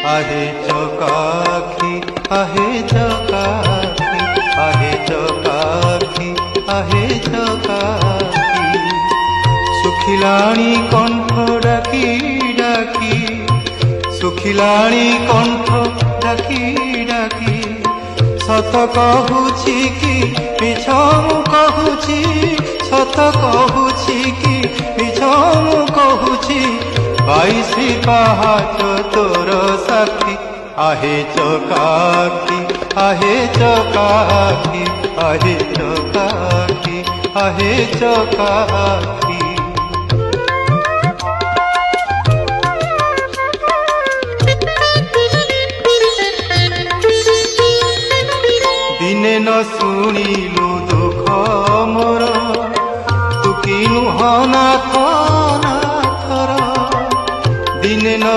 आहे चकाखी आहे चकाखी आहे चकाखी आहे चकाखी सुखिलाणी कंठ डाकी डाकी सुखिलाणी कंठ डाकी डाकी सत कहूची कि मिछ मु कहूची सत कहूची कि मिछ मु कहूची 22 पहाच तोर साक्षी आहे चकाखी आहे चकाखी आहे चकाखी आहे चकाखी दिने न शुणिलु दुख मोर तू कि नुह नाथ नाथर दिने न